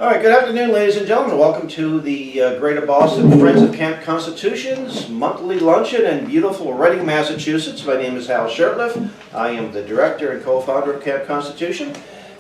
All right, good afternoon, ladies and gentlemen. Welcome to the Greater Boston Friends of Camp Constitution's monthly luncheon in beautiful Reading, Massachusetts. My name is Hal Shirtliff. I am the director and co-founder of Camp Constitution.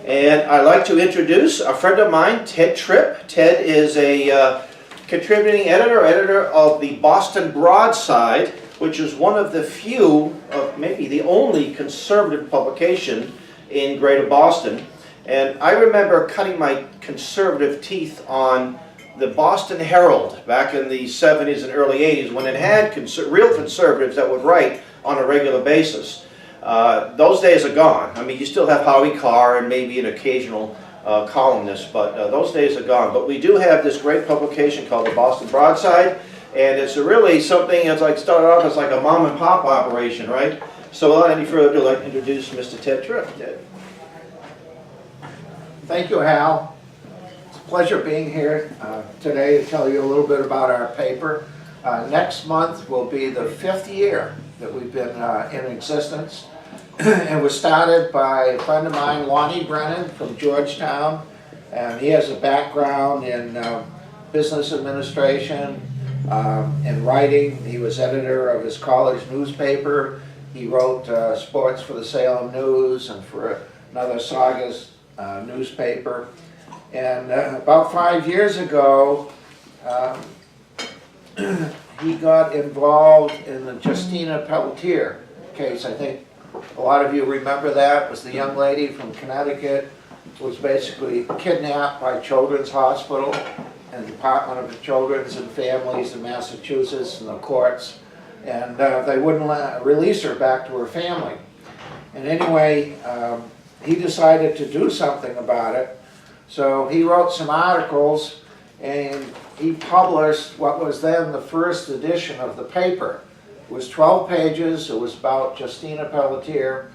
And I'd like to introduce a friend of mine, Ted Tripp. Ted is a contributing editor of the Boston Broadside, which is one of the few, maybe the only conservative publication in Greater Boston. And I remember cutting my conservative teeth on the Boston Herald back in the 70s and early 80s when it had real conservatives that would write on a regular basis. Those days are gone. I mean, you still have Howie Carr and maybe an occasional columnist, but those days are gone. But we do have this great publication called the Boston Broadside, and it's really something that's like started off as like a mom and pop operation, right? So without any further ado, I'd like to introduce Mr. Ted Tripp. Ted. Thank you, Hal. It's a pleasure being here today to tell you a little bit about our paper. Next month will be the 5th year that we've been in existence. It was started by a friend of mine, Lonnie Brennan from Georgetown, and he has a background in business administration and writing. He was editor of his college newspaper. He wrote sports for the Salem News and for another Saugus newspaper. And about 5 years ago, he got involved in the Justina Pelletier case. I think a lot of you remember that. It was the young lady from Connecticut who was basically kidnapped by Children's Hospital and the Department of Children's and Families in Massachusetts and the courts. And they wouldn't release her back to her family. And anyway, he decided to do something about it. So he wrote some articles and he published what was then the first edition of the paper. It was 12 pages. It was about Justina Pelletier.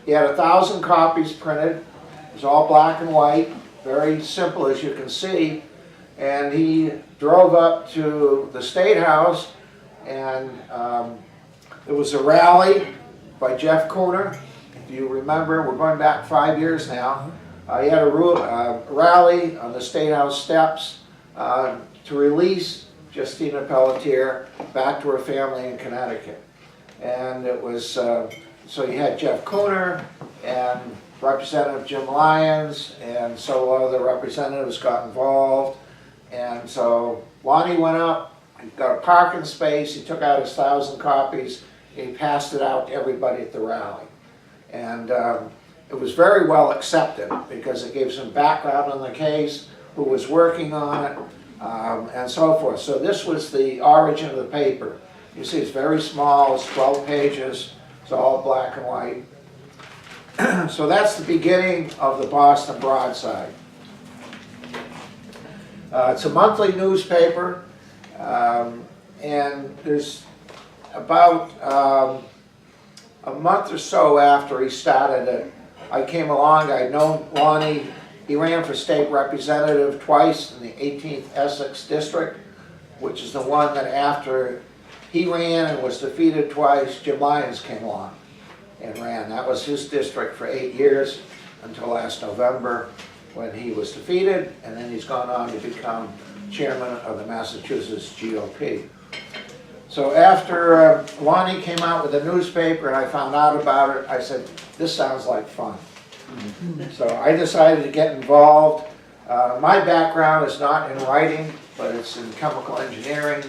He had 1,000 copies printed. It was all black and white, very simple as you can see. And he drove up to the State House, and there was a rally by Jeff Cooner. If you remember, we're going back 5 years now. He had a rally on the State House steps to release Justina Pelletier back to her family in Connecticut. And it was, so you had Jeff Cooner and Representative Jim Lyons, and so a lot of the representatives got involved. And so Lonnie went up, he got a parking space, he took out his 1,000 copies, and he passed it out to everybody at the rally. And it was very well accepted because it gave some background on the case, who was working on it, and so forth. So this was the origin of the paper. You see it's very small, it's 12 pages, it's all black and white. So that's the beginning of the Boston Broadside. It's a monthly newspaper, and there's about a month or so after he started it, I came along. I'd known Lonnie. He ran for state representative twice in the 18th Essex District, which is the one that after he ran and was defeated twice, Jim Lyons came along and ran. That was his district for 8 years until last November when he was defeated, and then he's gone on to become chairman of the Massachusetts GOP. So after Lonnie came out with a newspaper and I found out about it, I said, this sounds like fun. So I decided to get involved. My background is not in writing, but it's in chemical engineering.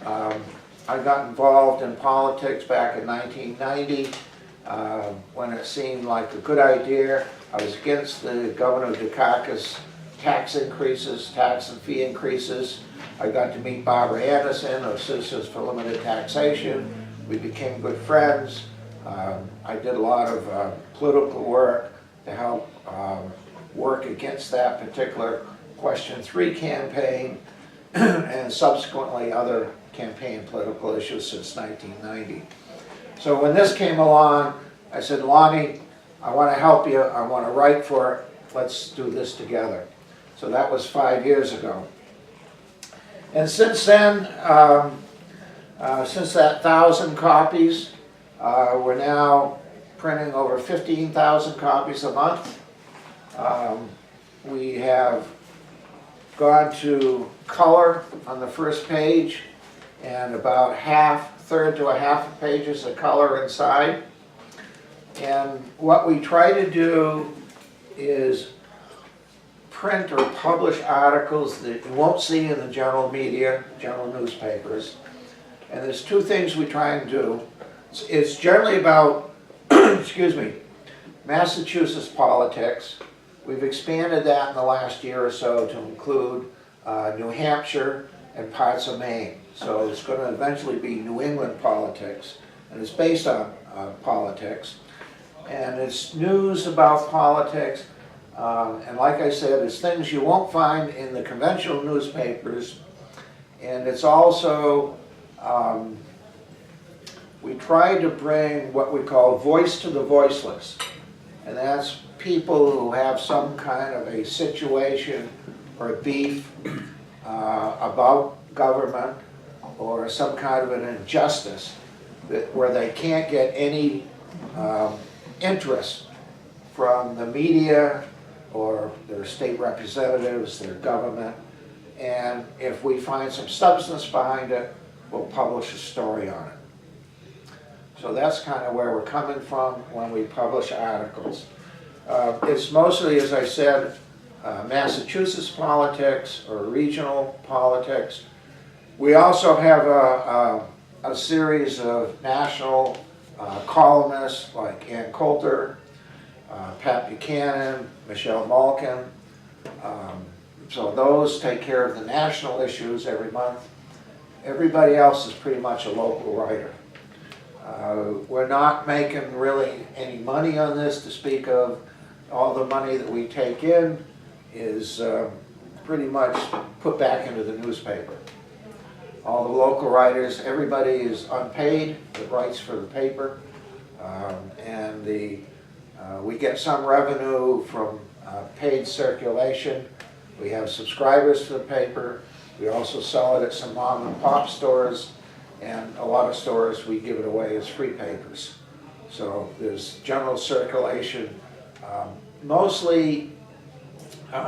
I got involved in politics back in 1990 when it seemed like a good idea. I was against the Governor Dukakis tax increases, tax and fee increases. I got to meet Barbara Anderson of Citizens for Limited Taxation. We became good friends. I did a lot of political work to help work against that particular Question 3 campaign and subsequently other campaign political issues since 1990. So when this came along, I said, Lonnie, I want to help you. I want to write for it. Let's do this together. So that was 5 years ago. And since then, since that 1,000 copies, we're now printing over 15,000 copies a month. We have gone to color on the first page, and about third to a half a page is the color inside. And what we try to do is print or publish articles that you won't see in the general media, general newspapers. And there's two things we try and do. It's generally about, excuse me, Massachusetts politics. We've expanded that in the last year or so to include New Hampshire and parts of Maine. So it's going to eventually be New England politics, and it's based on politics. And it's news about politics, and like I said, it's things you won't find in the conventional newspapers. And it's also, we try to bring what we call voice to the voiceless. And that's people who have some kind of a situation or a beef about government or some kind of an injustice where they can't get any interest from the media or their state representatives, their government. And if we find some substance behind it, we'll publish a story on it. So that's kind of where we're coming from when we publish articles. It's mostly, as I said, Massachusetts politics or regional politics. We also have a series of national columnists like Ann Coulter, Pat Buchanan, Michelle Malkin. So those take care of the national issues every month. Everybody else is pretty much a local writer. We're not making really any money on this to speak of. All the money that we take in is pretty much put back into the newspaper. All the local writers, everybody is unpaid that writes for the paper. And we get some revenue from paid circulation. We have subscribers to the paper. We also sell it at some mom and pop stores, and a lot of stores we give it away as free papers. So there's general circulation, mostly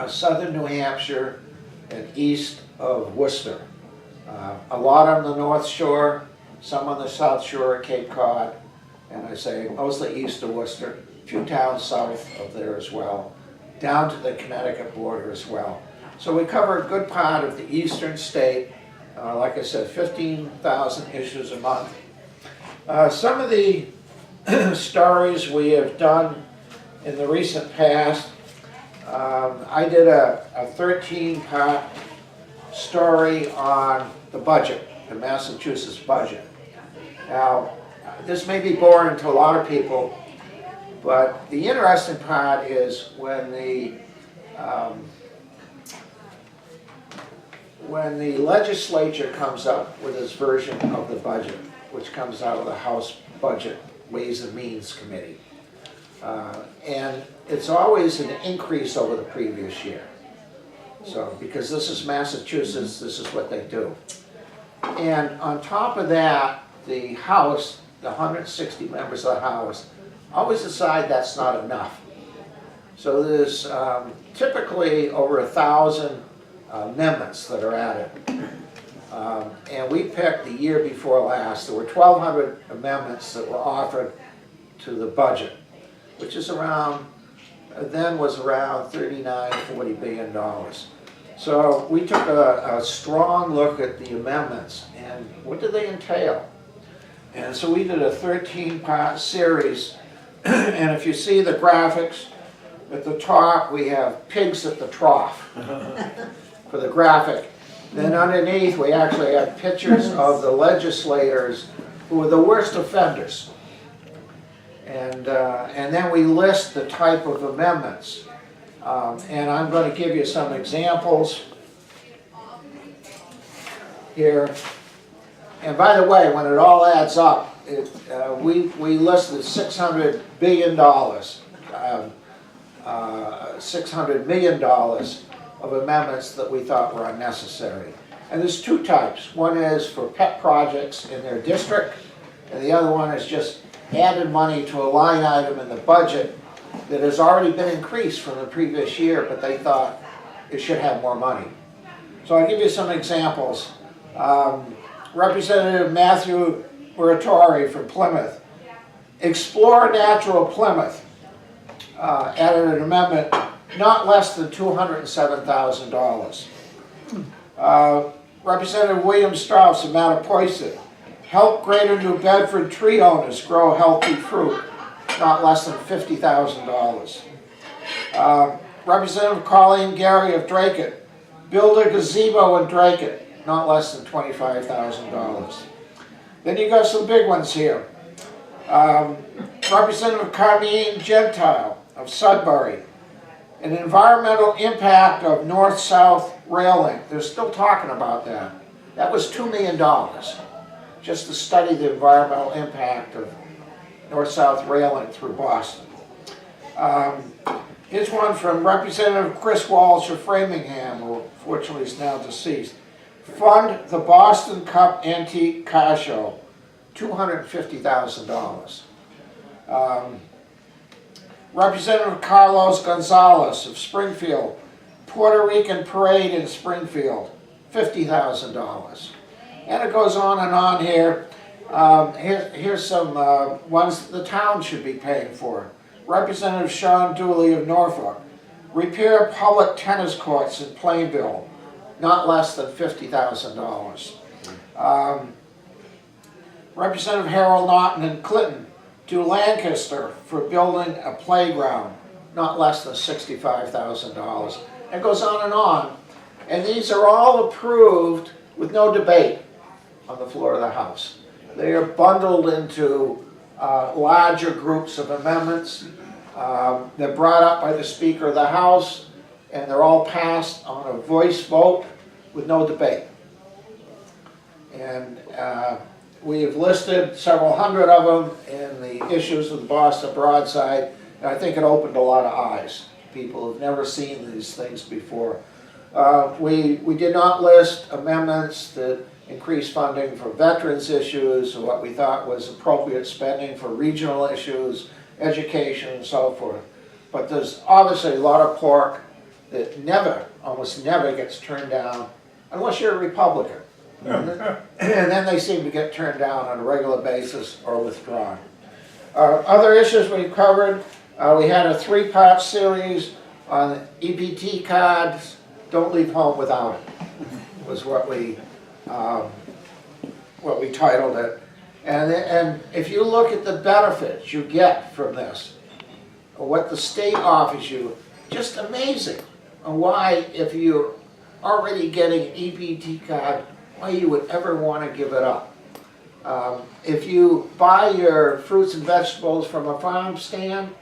southern New Hampshire and east of Worcester. A lot on the North Shore, some on the South Shore at Cape Cod, and I say mostly east of Worcester, a few towns south of there as well, down to the Connecticut border as well. So we cover a good part of the eastern state. Like I said, 15,000 issues a month. Some of the stories we have done in the recent past, I did a 13-part story on the budget, the Massachusetts budget. Now, this may be boring to a lot of people, but the interesting part is when the legislature comes up with its version of the budget, which comes out of the House Budget Ways and Means Committee. And it's always an increase over the previous year. So, because this is Massachusetts, this is what they do. And on top of that, the House, the 160 members of the House, always decide that's not enough. So there's typically over 1,000 amendments that are added. And we picked the year before last, there were 1,200 amendments that were offered to the budget, which is around, then was around $39–40 billion. So we took a strong look at the amendments and what do they entail? And so we did a 13-part series, and if you see the graphics, at the top we have pigs at the trough for the graphic. Then underneath we actually have pictures of the legislators who were the worst offenders. And then we list the type of amendments. And I'm going to give you some examples here. And by the way, when it all adds up, we listed $600 billion, $600 million of amendments that we thought were unnecessary. And there's two types. One is for pet projects in their district, and the other one is just added money to a line item in the budget that has already been increased from the previous year, but they thought it should have more money. So I'll give you some examples. Representative Matthew Muratori from Plymouth. Explore Natural Plymouth added an amendment not less than $207,000. Representative William Strauss of Mattapoisett. Help Greater New Bedford tree owners grow healthy fruit, not less than $50,000. Representative Colleen Gary of Dracut. Build a gazebo in Dracut, not less than $25,000. Then you got some big ones here. Representative Carmine Gentile of Sudbury. An environmental impact of north-south rail link. They're still talking about that. That was $2 million, just to study the environmental impact of north-south rail link through Boston. Here's one from Representative Chris Walsh of Framingham, who fortunately is now deceased. Fund the Boston Cup Antique Car Show, $250,000. Representative Carlos Gonzalez of Springfield, Puerto Rican Parade in Springfield, $50,000. And it goes on and on here. Here's some ones the town should be paying for. Representative Sean Dooley of Norfolk, repair public tennis courts in Plainville, not less than $50,000. Representative Harold Naughton in Clinton, to Lancaster for building a playground, not less than $65,000. It goes on and on. And these are all approved with no debate on the floor of the House. They are bundled into larger groups of amendments. They're brought up by the Speaker of the House, and they're all passed on a voice vote with no debate. And we have listed several hundred of them in the issues of the Boston Broadside, and I think it opened a lot of eyes. People have never seen these things before. We did not list amendments that increase funding for veterans issues, or what we thought was appropriate spending for regional issues, education, and so forth. But there's obviously a lot of pork that almost never gets turned down, unless you're a Republican. And then they seem to get turned down on a regular basis or withdrawn. Other issues we've covered, we had a three-part series on EBT cards. Don't leave home without it, was what we titled it. And if you look at the benefits you get from this, or what the state offers you, just amazing. And why, if you're already getting an EBT card, why you would ever want to give it up. If you buy your fruits and vegetables from a farm stand,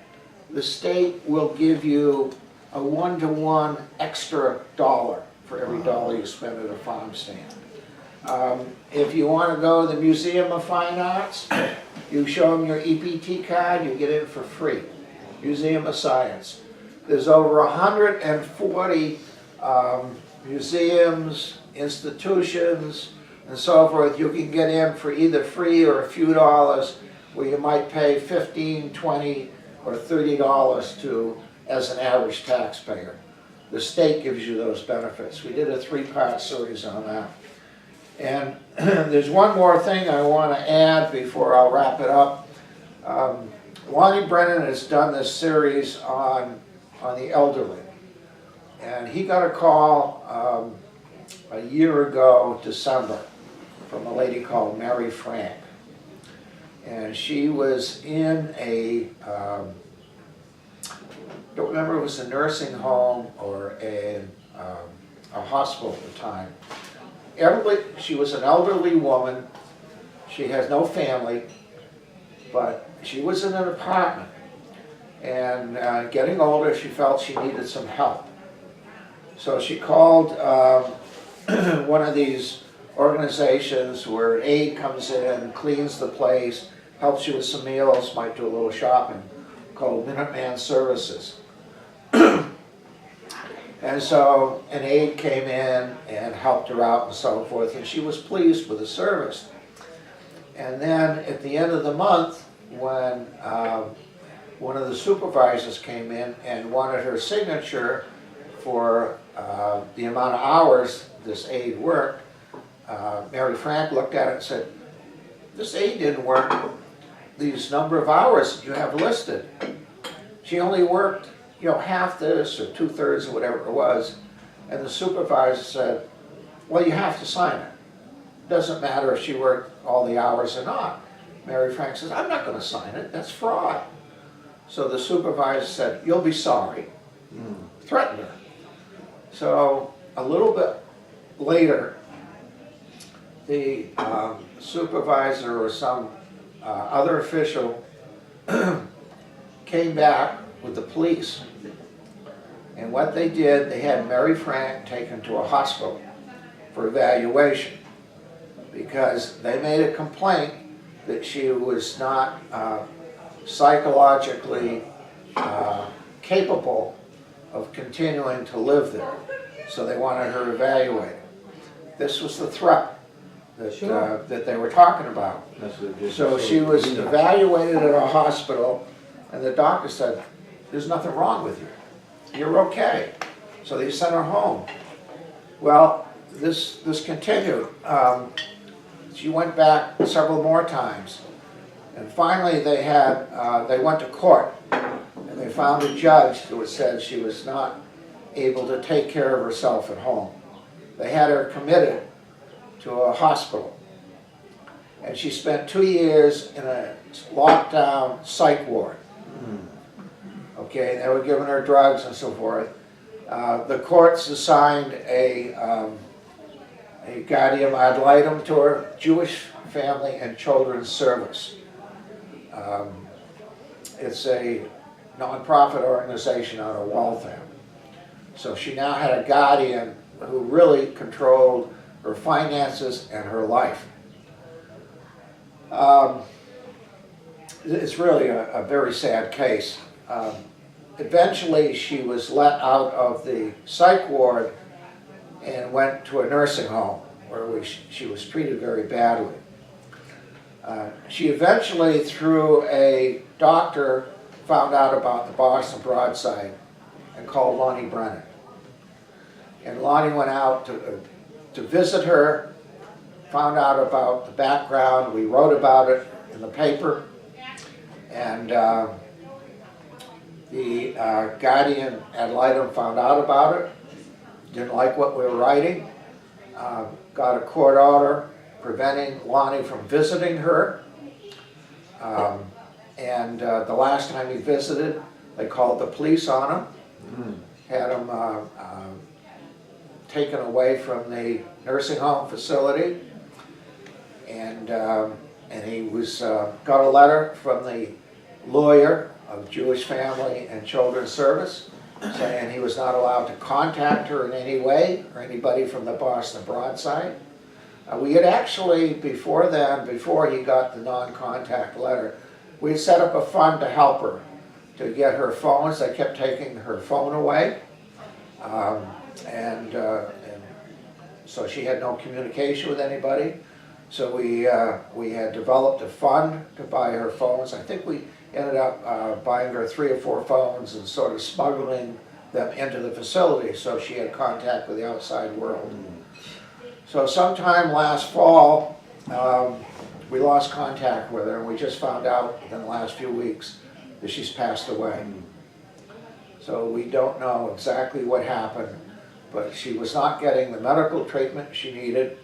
the state will give you a 1-to-1 extra dollar for every dollar you spend at a farm stand. If you want to go to the Museum of Fine Arts, you show them your EBT card, you get in for free. Museum of Science. There's over 140 museums, institutions, and so forth. You can get in for either free or a few dollars, where you might pay $15, $20, or $30 to as an average taxpayer. The state gives you those benefits. We did a three-part series on that. And there's one more thing I want to add before I'll wrap it up. Lonnie Brennan has done this series on the elderly. And he got a call a year ago, December, from a lady called Mary Frank. And she was in don't remember if it was a nursing home or a hospital at the time. She was an elderly woman. She has no family, but she was in an apartment. And getting older, she felt she needed some help. So she called one of these organizations where an aide comes in, cleans the place, helps you with some meals, might do a little shopping, called Minuteman Services. And so an aide came in and helped her out and so forth, and she was pleased with the service. And then at the end of the month, when one of the supervisors came in and wanted her signature for the amount of hours this aide worked, Mary Frank looked at it and said, this aide didn't work these number of hours you have listed. She only worked, half this or 2/3 or whatever it was. And the supervisor said, well, you have to sign it. Doesn't matter if she worked all the hours or not. Mary Frank says, I'm not going to sign it. That's fraud. So the supervisor said, you'll be sorry. Threatened her. So a little bit later, the supervisor or some other official came back with the police. And what they did, they had Mary Frank taken to a hospital for evaluation because they made a complaint that she was not psychologically capable of continuing to live there. So they wanted her evaluated. This was the threat that, that they were talking about. So she was evaluated at a hospital, and the doctor said, there's nothing wrong with you. You're okay. So they sent her home. Well, this continued. She went back several more times. And finally they went to court, and they found a judge who said she was not able to take care of herself at home. They had her committed to a hospital. And she spent 2 years in a lockdown psych ward. Okay, they were giving her drugs and so forth. The courts assigned a guardian ad litem to her, Jewish Family and Children's Service. It's a non-profit organization out of Waltham. So she now had a guardian who really controlled her finances and her life. It's really a very sad case. Eventually she was let out of the psych ward and went to a nursing home where she was treated very badly. She eventually, through a doctor, found out about the Boston Broadside and called Lonnie Brennan. And Lonnie went out to visit her, found out about the background. We wrote about it in the paper. And the guardian ad litem found out about it, didn't like what we were writing, got a court order preventing Lonnie from visiting her. The last time he visited, they called the police on him, had him taken away from the nursing home facility, and he was got a letter from the lawyer of Jewish Family and Children's Service saying he was not allowed to contact her in any way or anybody from the Boston Broadside. We had actually, before then, before he got the non-contact letter, we had set up a fund to help her to get her phones. They kept taking her phone away. So she had no communication with anybody. So we had developed a fund to buy her phones. I think we ended up buying her 3 or 4 phones and sort of smuggling them into the facility so she had contact with the outside world. So sometime last fall, we lost contact with her, and we just found out in the last few weeks that she's passed away. So we don't know exactly what happened, but she was not getting the medical treatment she needed.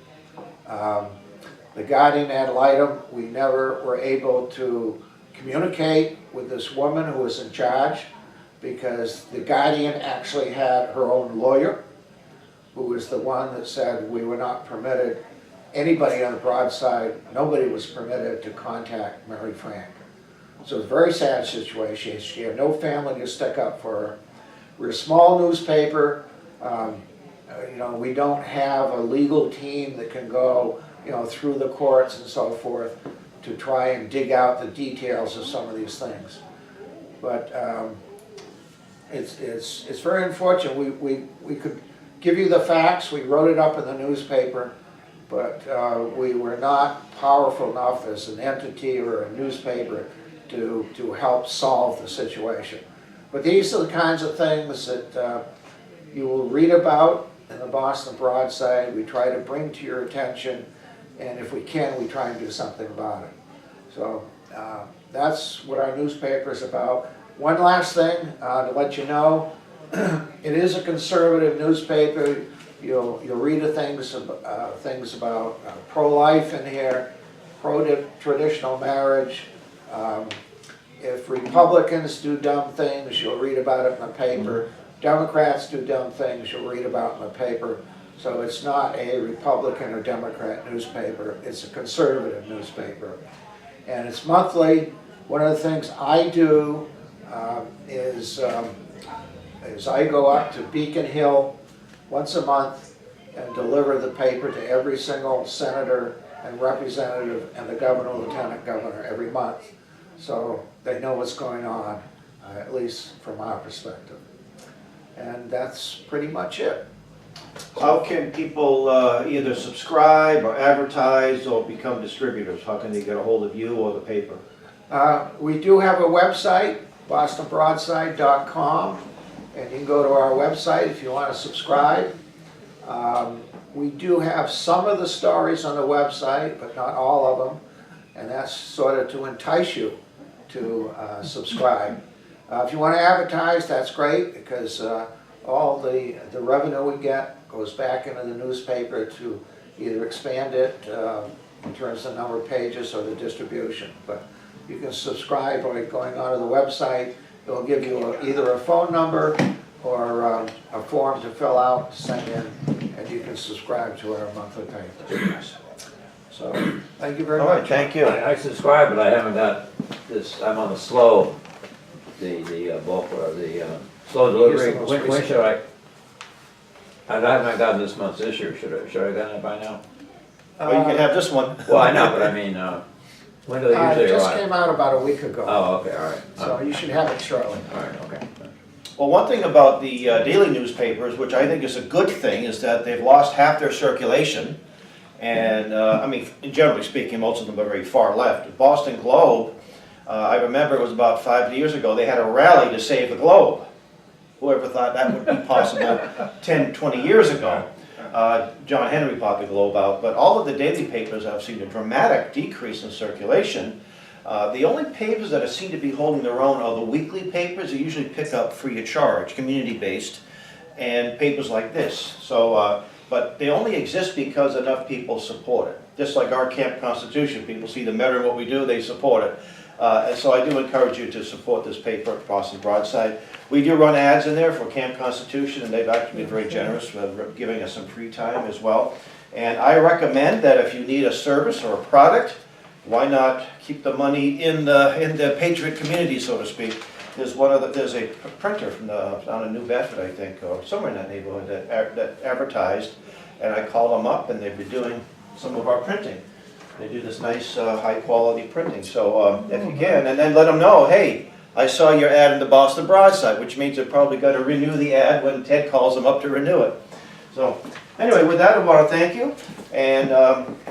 The guardian ad litem, we never were able to communicate with this woman who was in charge because the guardian actually had her own lawyer, who was the one that said we were not permitted, anybody on the Broadside, nobody was permitted to contact Mary Frank. So it's a very sad situation. She had no family to stick up for her. We're a small newspaper. We don't have a legal team that can go through the courts and so forth to try and dig out the details of some of these things. But it's very unfortunate. We could give you the facts. We wrote it up in the newspaper, but we were not powerful enough as an entity or a newspaper to help solve the situation. But these are the kinds of things that you will read about in the Boston Broadside. We try to bring to your attention, and if we can, we try and do something about it. So that's what our newspaper is about. One last thing to let you know, it is a conservative newspaper. You'll read things about pro-life in here, pro-traditional marriage. If Republicans do dumb things, you'll read about it in the paper. Democrats do dumb things, you'll read about in the paper. So it's not a Republican or Democrat newspaper, it's a conservative newspaper. And it's monthly. One of the things I do is I go up to Beacon Hill once a month and deliver the paper to every single senator and representative and the governor, lieutenant governor every month. So they know what's going on, at least from our perspective. And that's pretty much it. How can people either subscribe or advertise or become distributors? How can they get a hold of you or the paper? We do have a website, bostonbroadside.com, and you can go to our website if you want to subscribe. We do have some of the stories on the website, but not all of them, and that's sort of to entice you to subscribe. If you want to advertise, that's great, because all the revenue we get goes back into the newspaper to either expand it in terms of the number of pages or the distribution. But you can subscribe by going onto the website. It'll give you either a phone number or a form to fill out, to send in, and you can subscribe to our monthly paper. So, thank you very much. All right, thank you. I subscribe, but I haven't got this, I'm on the slow, the bulk, or the slow delivery. Yes, the most When recent. should I haven't gotten this month's issue, should I have gotten it by now? Well, you can have this one. Well, I know, but I mean, when do they It usually just arrive? came out about a week ago, Oh, okay, all right. so you should have it shortly. All right, okay. Well, one thing about the daily newspapers, which I think is a good thing, is that they've lost half their circulation. And, I mean, generally speaking, most of them are very far left. The Boston Globe, I remember it was about 5 years ago, they had a rally to save the Globe. Whoever thought that would be possible 10, 20 years ago. John Henry bought the Globe out, but all of the daily papers have seen a dramatic decrease in circulation. The only papers that seem to be holding their own are the weekly papers. They usually pick up free of charge, community-based, and papers like this. So, but they only exist because enough people support it. Just like our Camp Constitution, people see the merit in what we do, they support it. And so I do encourage you to support this paper, Boston Broadside. We do run ads in there for Camp Constitution, and they've actually been very generous with giving us some free time as well. And I recommend that if you need a service or a product, why not keep the money in the Patriot community, so to speak. There's a printer from down in New Bedford, I think, or somewhere in that neighborhood that advertised, and I called them up, and they've been doing some of our printing. They do this nice, high-quality printing. So if you can, and then let them know, hey, I saw your ad in the Boston Broadside, which means they're probably going to renew the ad when Ted calls them up to renew it. So anyway, with that, I want to thank you. And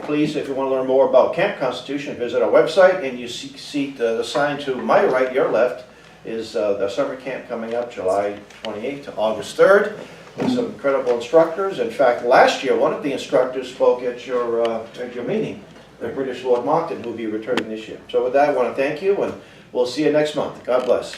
please, if you want to learn more about Camp Constitution, visit our website, and you see the sign to my right, your left, is the summer camp coming up July 28th to August 3rd. With some incredible instructors. In fact, last year, one of the instructors spoke at your meeting, the British Lord Monckton, who will be returning this year. So with that, I want to thank you, and we'll see you next month. God bless.